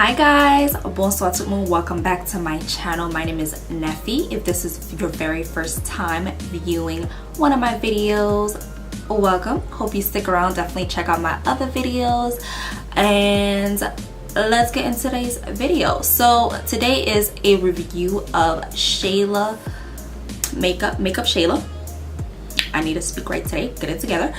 Hi guys, bonsoir tout le monde. Welcome back to my channel. My name is Neffy. If this is your very first time viewing one of my videos, welcome. Hope you stick around. Definitely check out my other videos, and let's get into today's video. So today is a review of Shayla MakeupShayla. I need to speak right today. Get it together.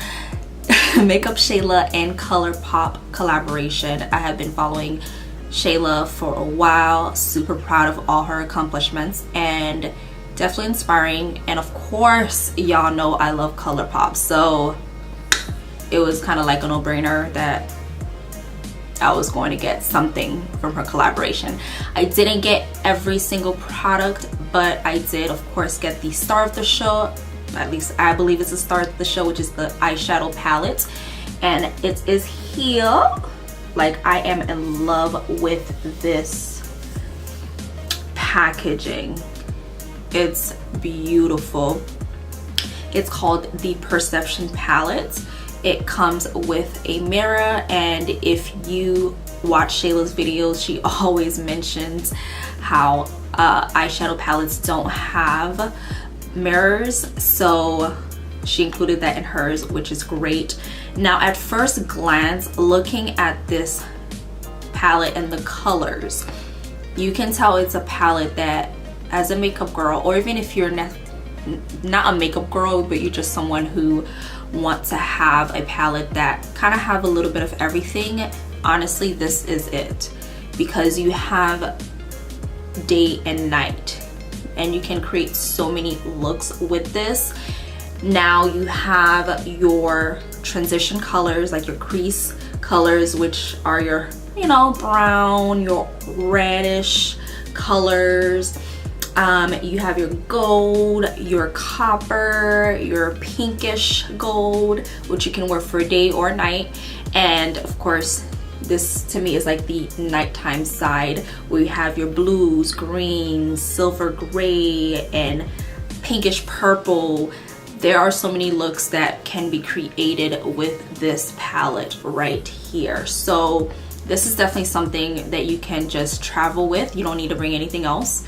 MakeupShayla and Colourpop collaboration. I have been following Shayla for a while, super proud of all her accomplishments and definitely inspiring. And of course, y'all know I love Colourpop, so it was kind of like a no-brainer that I was going to get something from her collaboration. I didn't get every single product, but I did of course get the star of the show. At least I believe it's the star of the show, which is the Eyeshadow Palette, and it is here. Like, I am in love with this packaging. It's beautiful. It's called the Perception Palette. It comes with a mirror, and if you watch Shayla's videos, she always mentions how eyeshadow palettes don't have mirrors, so she included that in hers, which is great. Now, at first glance, looking at this palette and the colors, you can tell it's a palette that, as a makeup girl, or even if you're not a makeup girl, but you're just someone who wants to have a palette that kind of have a little bit of everything, honestly, this is it, because you have day and night, and you can create so many looks with this. Now you have your transition colors, like your crease colors, which are your, you know, brown, your reddish colors. You have your gold, your copper, your pinkish gold, which you can wear for day or night. And of course, this to me is like the nighttime side, where you have your blues, greens, silver gray, and pinkish purple. There are so many looks that can be created with this palette right here. So this is definitely something that you can just travel with. You don't need to bring anything else.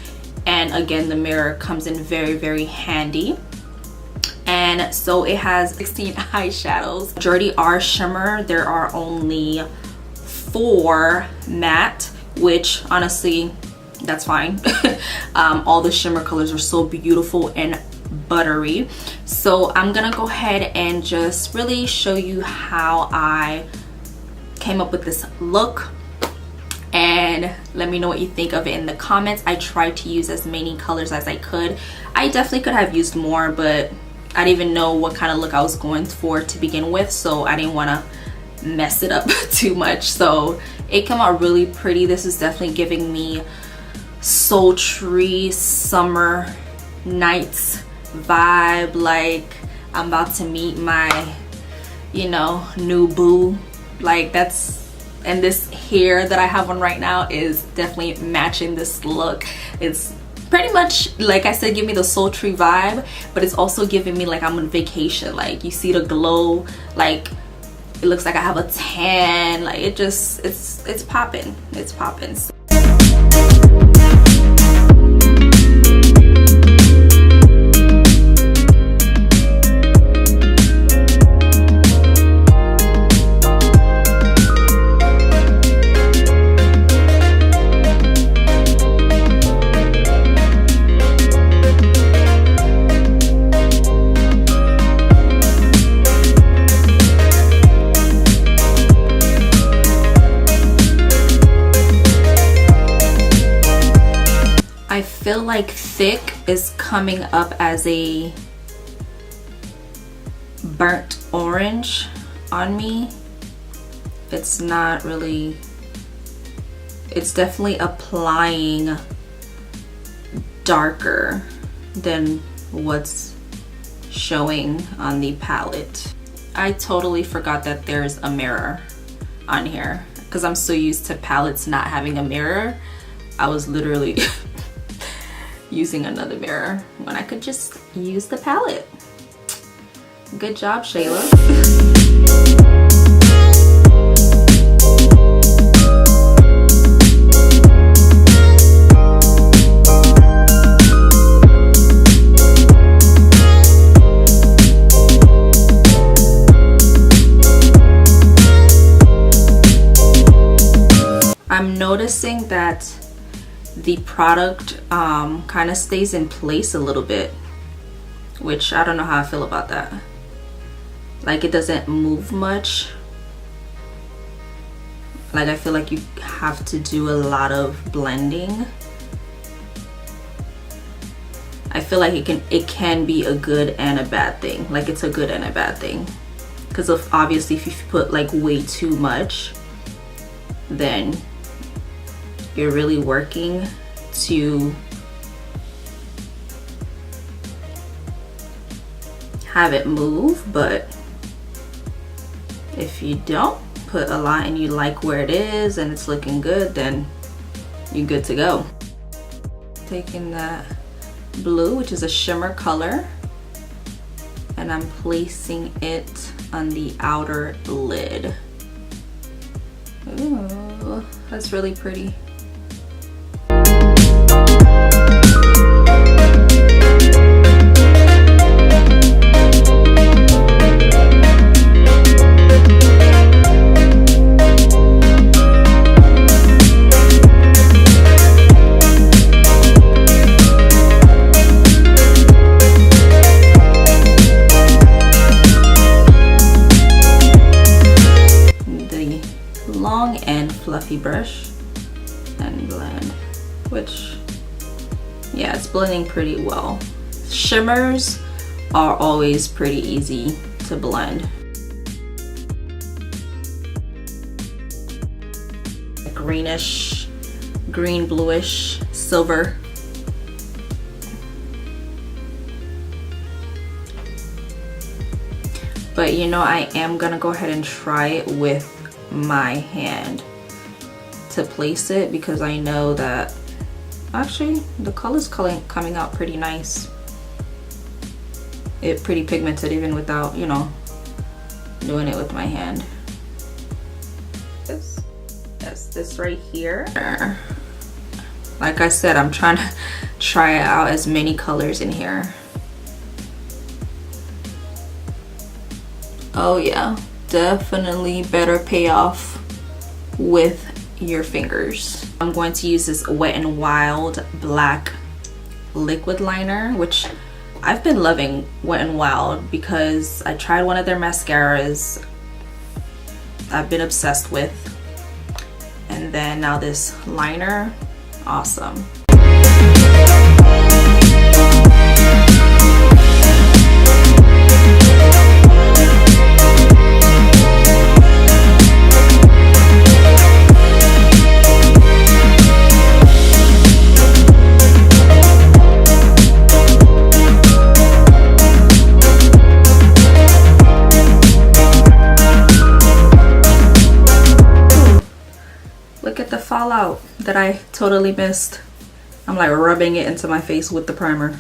And again, the mirror comes in very, very handy. And so it has 16 eyeshadows. Majority are shimmer. There are only 4 matte, which honestly, that's fine. All the shimmer colors are so beautiful and buttery. So I'm gonna go ahead and just really show you how I came up with this look, and let me know what you think of it in the comments. I tried to use as many colors as I could. I definitely could have used more, but I didn't even know what kind of look I was going for to begin with, so I didn't want to mess it up too much. So it came out really pretty. This is definitely giving me sultry summer nights vibe, like I'm about to meet my, you know, new boo. Like, that's, and this hair that I have on right now is definitely matching this look. It's pretty much, like I said, give me the sultry vibe, but it's also giving me like I'm on vacation. Like, you see the glow, like it looks like I have a tan. Like, it just, it's popping. It's popping. I feel like thick is coming up as a burnt orange on me. It's not really, it's definitely applying darker than what's showing on the palette. I totally forgot that there's a mirror on here, because I'm so used to palettes not having a mirror. I was literally using another mirror when I could just use the palette. Good job, Shayla. noticing that the product kind of stays in place a little bit, which I don't know how I feel about that. Like, it doesn't move much. Like, I feel like you have to do a lot of blending. I feel like it can be a good and a bad thing. Like, it's a good and a bad thing. Because obviously if you put like way too much, then you're really working to have it move. But if you don't put a lot and you like where it is and it's looking good, then you're good to go. Taking that blue, which is a shimmer color, and I'm placing it on the outer lid. Ooh, that's really pretty. Fluffy brush and blend, which, yeah, it's blending pretty well. Shimmers are always pretty easy to blend. Greenish, green, bluish, silver. But you know, I am gonna go ahead and try it with my hand to place it, because I know that actually the color's coming out pretty nice. It's pretty pigmented even without, you know, doing it with my hand. This right here. Like I said, I'm trying to try out as many colors in here. Oh yeah, definitely better pay off with your fingers. I'm going to use this Wet n Wild black liquid liner, which I've been loving Wet n Wild because I tried one of their mascaras I've been obsessed with, and then now this liner, awesome. Look at the fallout that I totally missed. I'm like rubbing it into my face with the primer.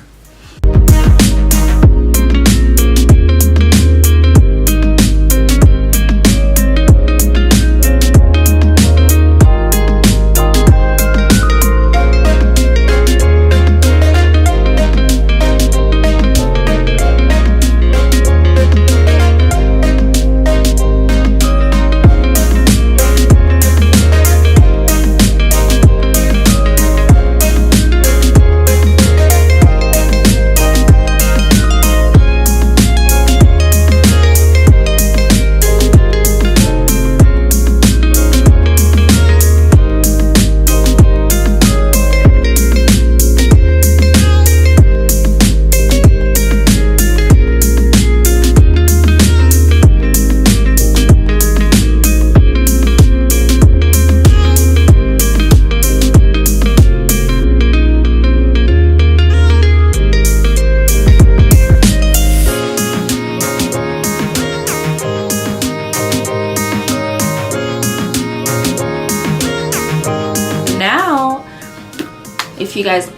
If you guys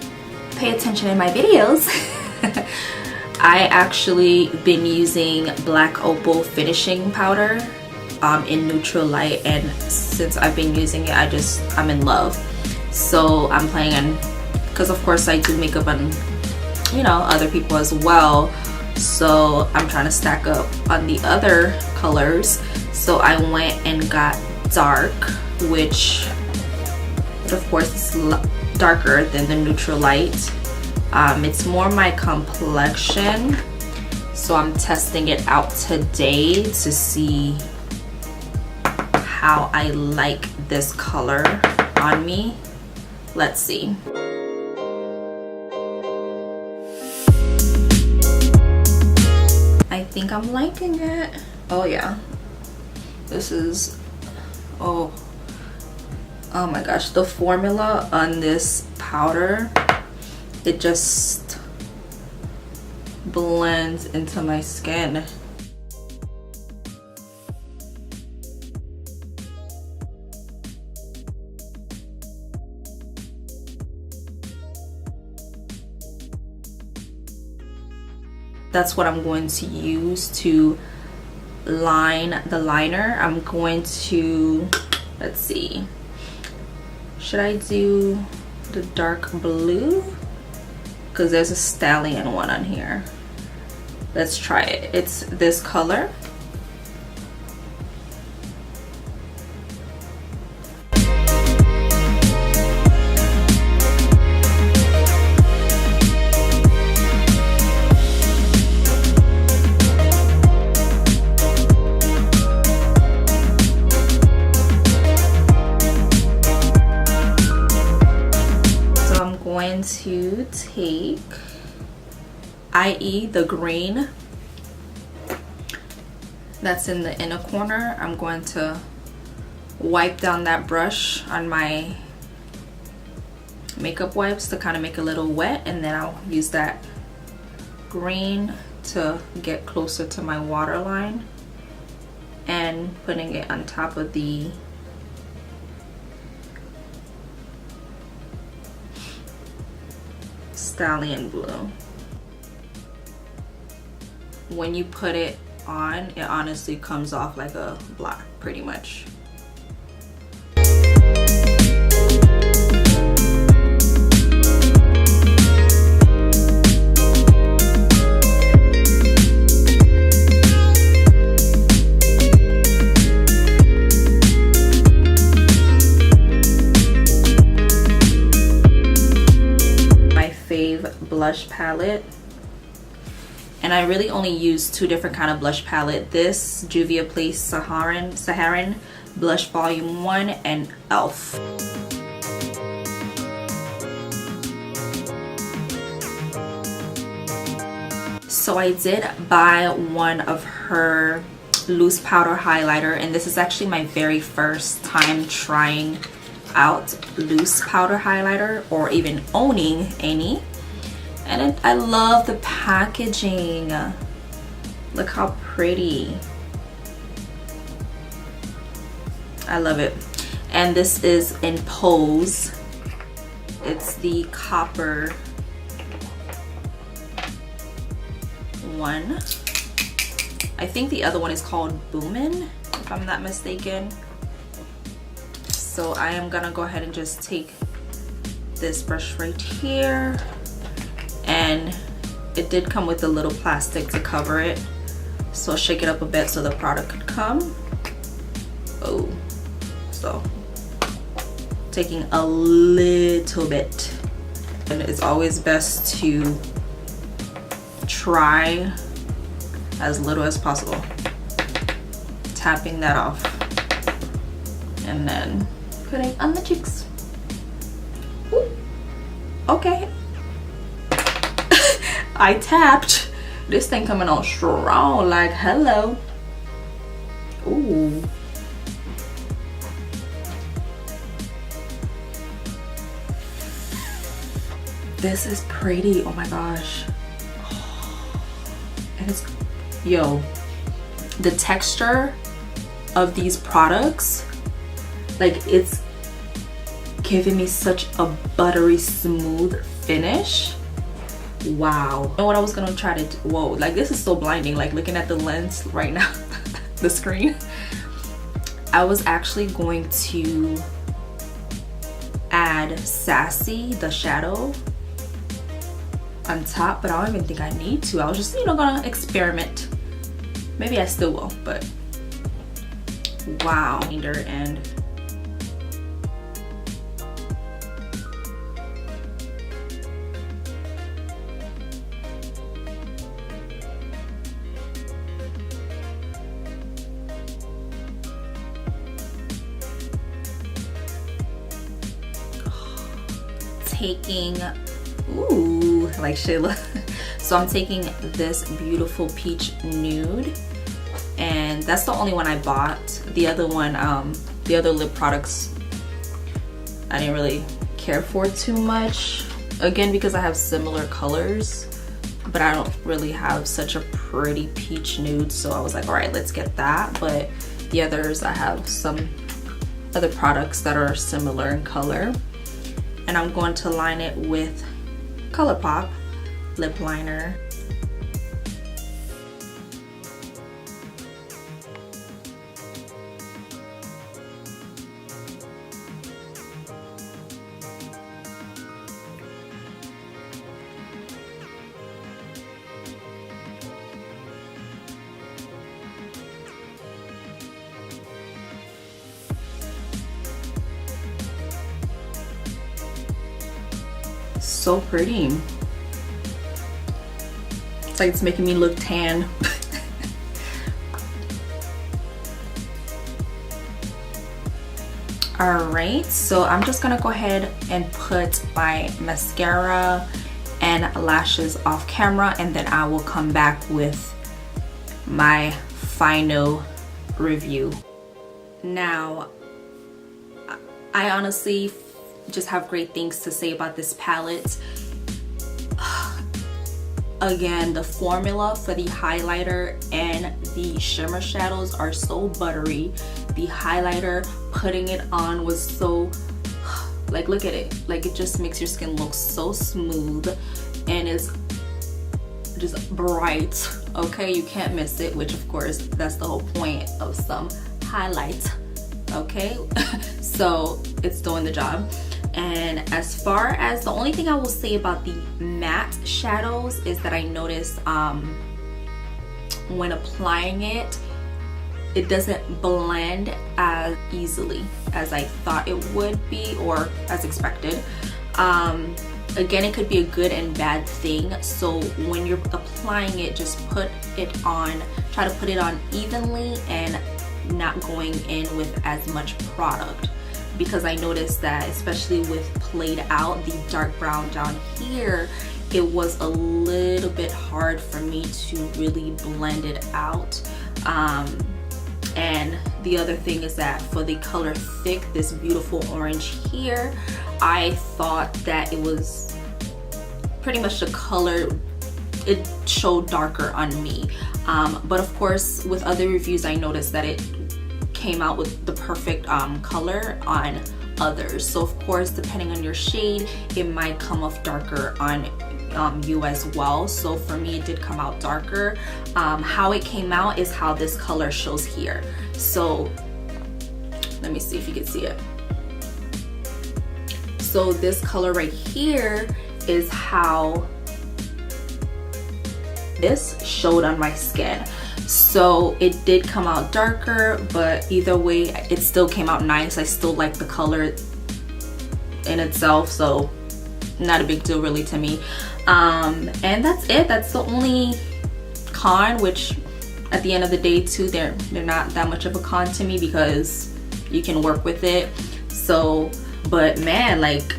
pay attention in my videos, I actually been using black opal finishing powder in neutral light, and since I've been using it, I'm in love. So I'm planning on, because of course I do makeup on, you know, other people as well, so I'm trying to stack up on the other colors. So I went and got dark, which of course it's darker than the neutral light. It's more my complexion, so I'm testing it out today to see how I like this color on me. Let's see. I think I'm liking it. Oh yeah, this is, oh my gosh, the formula on this powder, it just blends into my skin. That's what I'm going to use to line the liner. I'm going to, let's see, should I do the dark blue? Because there's a stallion one on here. Let's try it. It's this color. To take IE, the green that's in the inner corner. I'm going to wipe down that brush on my makeup wipes to kind of make it a little wet, and then I'll use that green to get closer to my waterline and putting it on top of the stallion blue. When you put it on, it honestly comes off like a block pretty much. Blush palette, and I really only use two different kind of blush palette. This Juvia Place Saharan Blush Volume 1 and Elf. So I did buy one of her loose powder highlighter, and this is actually my very first time trying out loose powder highlighter or even owning any. And I love the packaging. Look how pretty. I love it. And this is in Pose. It's the copper one. I think the other one is called Boomin', if I'm not mistaken. So I am gonna go ahead and just take this brush right here. And it did come with a little plastic to cover it, so I'll shake it up a bit so the product could come. Oh, so taking a little bit, and it's always best to try as little as possible. Tapping that off and then putting on the cheeks. Ooh. Okay. I tapped. This thing coming on strong, like hello. Ooh. This is pretty. Oh my gosh. And it's, yo, the texture of these products, like it's giving me such a buttery smooth finish. Wow. You know what I was gonna try to do? Whoa, like this is so blinding, like looking at the lens right now. The screen. I was actually going to add Sassy, the shadow, on top, but I don't even think I need to. I was just, you know, gonna experiment. Maybe I still will, but wow. And taking, ooh, like Shayla. So I'm taking this beautiful peach nude, and that's the only one I bought. The other one, the other lip products, I didn't really care for too much. Again, because I have similar colors, but I don't really have such a pretty peach nude, so I was like, all right, let's get that. But the others, I have some other products that are similar in color, and I'm going to line it with Colourpop Lip Liner. So pretty. It's like it's making me look tan. Alright, so I'm just gonna go ahead and put my mascara and lashes off camera, and then I will come back with my final review. Now, I honestly just have great things to say about this palette. Again, the formula for the highlighter and the shimmer shadows are so buttery. The highlighter, putting it on was so, like, look at it, like it just makes your skin look so smooth, and it's just bright. Okay, you can't miss it, which of course that's the whole point of some highlight. Okay, so it's doing the job. And as far as the only thing I will say about the matte shadows is that I noticed when applying it, it doesn't blend as easily as I thought it would be, or as expected. Again, it could be a good and bad thing. So when you're applying it, just put it on, try to put it on evenly and not going in with as much product. Because I noticed that, especially with played out, the dark brown down here, it was a little bit hard for me to really blend it out. And the other thing is that for the color thick, this beautiful orange here, I thought that it was pretty much the color, it showed darker on me. But of course, with other reviews, I noticed that it came out with the perfect color on others. So of course, depending on your shade, it might come off darker on you as well. So for me, it did come out darker. How it came out is how this color shows here. So let me see if you can see it. So this color right here is how this showed on my skin. So it did come out darker, but either way, it still came out nice. I still like the color in itself, so not a big deal really to me. And that's it. That's the only con, which at the end of the day too, they're not that much of a con to me because you can work with it. So, but man, like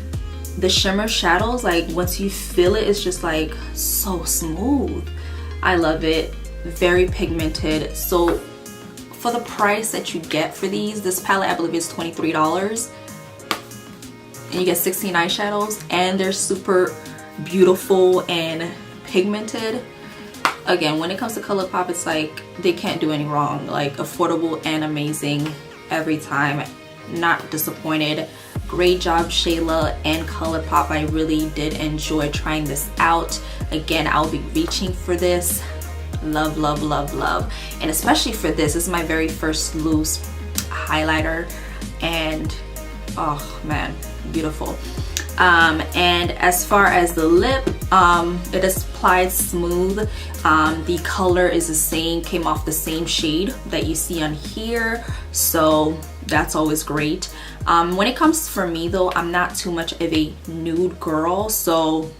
the shimmer shadows, like once you feel it, it's just like so smooth. I love it. Very pigmented. So for the price that you get for these, this palette I believe is $23, and you get 16 eyeshadows, and they're super beautiful and pigmented. Again, when it comes to Colourpop, it's like they can't do any wrong. Like affordable and amazing every time. Not disappointed. Great job, Shayla and Colourpop. I really did enjoy trying this out. Again, I'll be reaching for this. Love, love, love, love. And especially for this is my very first loose highlighter, and oh man, beautiful. And as far as the lip, it is applied smooth. The color is the same, came off the same shade that you see on here, so that's always great. When it comes for me though, I'm not too much of a nude girl, so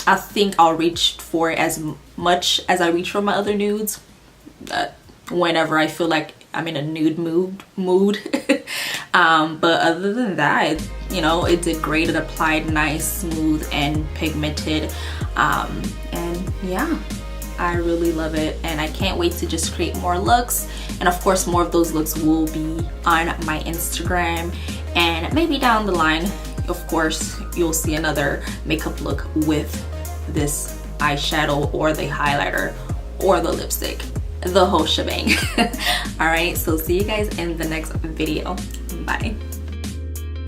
I think I'll reach for it as much as I reach for my other nudes whenever I feel like I'm in a nude mood. But other than that, you know, it did great. It applied nice, smooth, and pigmented. And yeah, I really love it, and I can't wait to just create more looks. And of course, more of those looks will be on my Instagram, and maybe down the line, of course, you'll see another makeup look with this eyeshadow or the highlighter or the lipstick, the whole shebang. All right, so see you guys in the next video. Bye.